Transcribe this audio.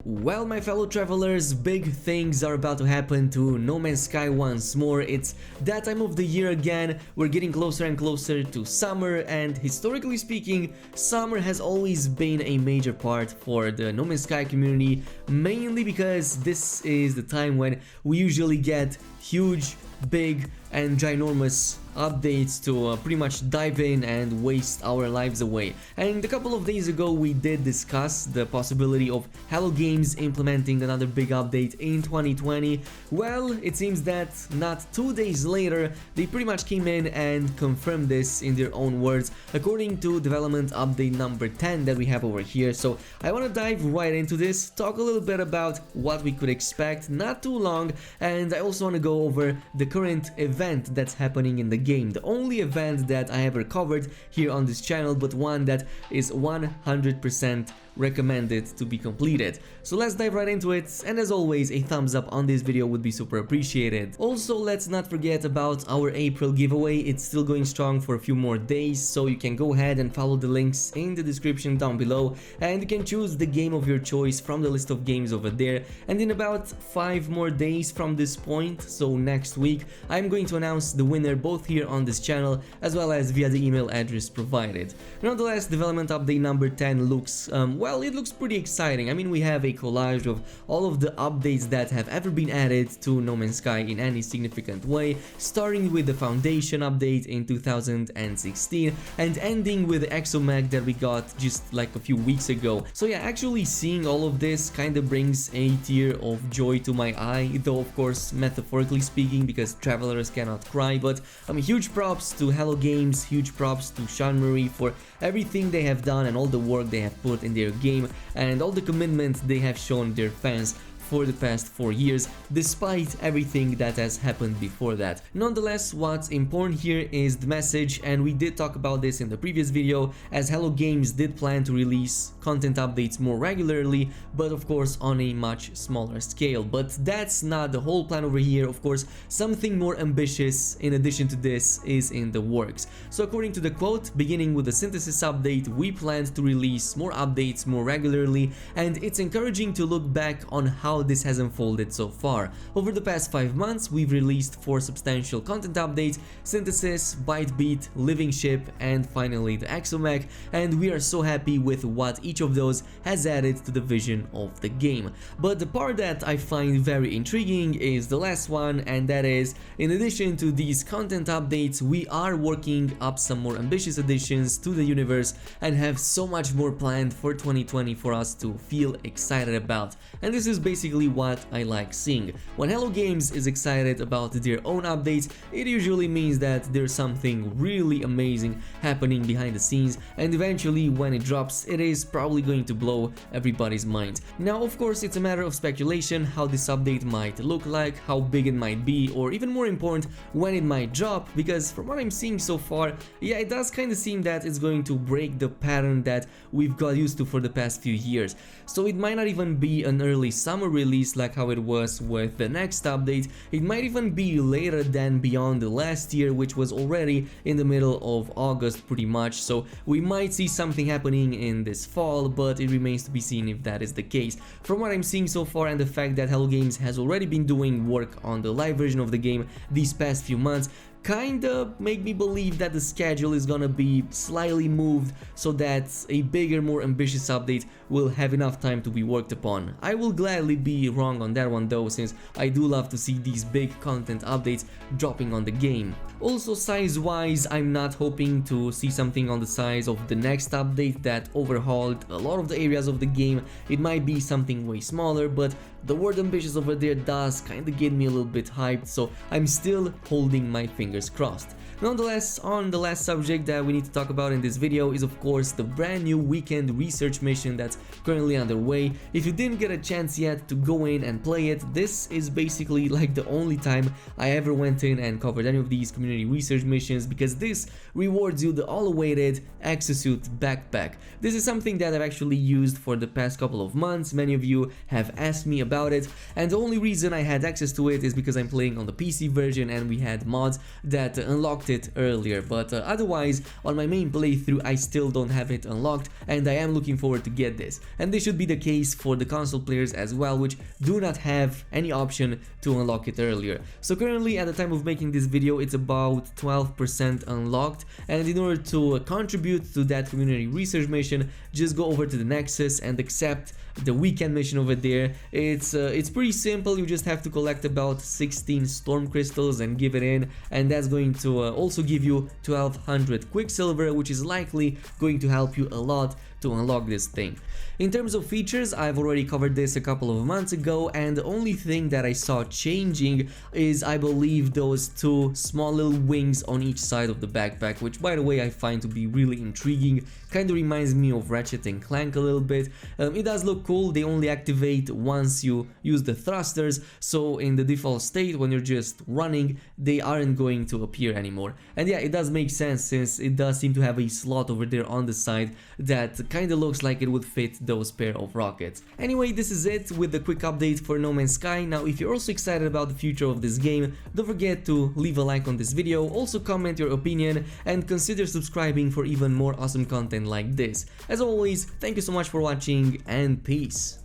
Well, my fellow travelers, big things are about to happen to No Man's Sky once more. It's that time of the year again. We're getting closer and closer to summer, and historically speaking, summer has always been a major part for the No Man's Sky community, mainly because this is the time when we usually get huge, big and ginormous updates to pretty much dive in and waste our lives away. And a couple of days ago we did discuss the possibility of Hello Games implementing another big update in 2020. Well, it seems that not 2 days later they pretty much came in and confirmed this in their own words, according to development update number 10 that we have over here. So I want to dive right into this, talk a little bit about what we could expect, not too long, and I also want to go over the current event that's happening in the game. The only event that I ever covered here on this channel, but one that is 100% recommended to be completed. So let's dive right into it, and as always, a thumbs up on this video would be super appreciated. Also, let's not forget about our April giveaway. It's still going strong for a few more days, so you can go ahead and follow the links in the description down below, and you can choose the game of your choice from the list of games over there. And in about 5 more days from this point, so next week, I'm going to announce the winner both here on this channel as well as via the email address provided. Nonetheless, development update number 10 looks well, it looks pretty exciting. I mean, we have a collage of all of the updates that have ever been added to No Man's Sky in any significant way, starting with the Foundation update in 2016 and ending with the Exomech that we got just like a few weeks ago. So yeah, actually seeing all of this kind of brings a tear of joy to my eye, though of course metaphorically speaking, because travelers cannot cry. But I mean, huge props to Hello Games, huge props to Sean Murray for everything they have done and all the work they have put in their game and all the commitment they have shown their fans for the past 4 years, despite everything that has happened before that. Nonetheless, what's important here is the message, and we did talk about this in the previous video, as Hello Games did plan to release content updates more regularly, but of course on a much smaller scale. But that's not the whole plan over here. Of course, something more ambitious in addition to this is in the works. So according to the quote, beginning with the synthesis update, we planned to release more updates more regularly, and it's encouraging to look back on how this has unfolded so far. Over the past 5 months, we've released 4 substantial content updates: Synthesis, Bytebeat, Living Ship, and finally the Exomech, and we are so happy with what each of those has added to the vision of the game. But the part that I find very intriguing is the last one, and that is, in addition to these content updates, we are working up some more ambitious additions to the universe and have so much more planned for 2020 for us to feel excited about. And this is basically what I like seeing. When Hello Games is excited about their own updates, it usually means that there's something really amazing happening behind the scenes, and eventually when it drops, it is probably going to blow everybody's mind. Now, of course, it's a matter of speculation how this update might look like, how big it might be, or even more important, when it might drop, because from what I'm seeing so far, yeah, it does kind of seem that it's going to break the pattern that we've got used to for the past few years. So it might not even be an early summer release like how it was with the next update. It might even be later than beyond the last year, which was already in the middle of August pretty much. So we might see something happening in this fall, but it remains to be seen if that is the case. From what I'm seeing so far, and the fact that Hello Games has already been doing work on the live version of the game these past few months, kinda make me believe that the schedule is gonna be slightly moved so that a bigger, more ambitious update will have enough time to be worked upon. I will gladly be wrong on that one though, since I do love to see these big content updates dropping on the game. Also, size-wise, I'm not hoping to see something on the size of the next update that overhauled a lot of the areas of the game. It might be something way smaller, but the word ambitious over there does kinda get me a little bit hyped, so I'm still holding my fingers crossed. Nonetheless, on the last subject that we need to talk about in this video is of course the brand new weekend research mission that's currently underway. If you didn't get a chance yet to go in and play it, this is basically like the only time I ever went in and covered any of these community research missions, because this rewards you the all-awaited Exosuit backpack. This is something that I've actually used for the past couple of months. Many of you have asked me about it, and the only reason I had access to it is because I'm playing on the PC version and we had mods. that unlocked it earlier, but otherwise on my main playthrough I still don't have it unlocked, and I am looking forward to get this. And this should be the case for the console players as well, which do not have any option to unlock it earlier. So currently at the time of making this video it's about 12% unlocked, and in order to contribute to that community research mission, just go over to the Nexus and accept the weekend mission over there. It's pretty simple. You just have to collect about 16 storm crystals and give it in, and that's going to also give you 1200 quicksilver, which is likely going to help you a lot to unlock this thing. In terms of features, I've already covered this a couple of months ago, and the only thing that I saw changing is, I believe, those two small little wings on each side of the backpack, which by the way I find to be really intriguing. Kind of reminds me of Ratchet and Clank a little bit. It does look cool. They only activate once you use the thrusters, so in the default state when you're just running they aren't going to appear anymore. And yeah, it does make sense since it does seem to have a slot over there on the side that kind of looks like it would fit those pair of rockets. Anyway, this is it with the quick update for No Man's Sky. Now if you're also excited about the future of this game, don't forget to leave a like on this video, also comment your opinion, and consider subscribing for even more awesome content like this. As always, thank you so much for watching, and peace.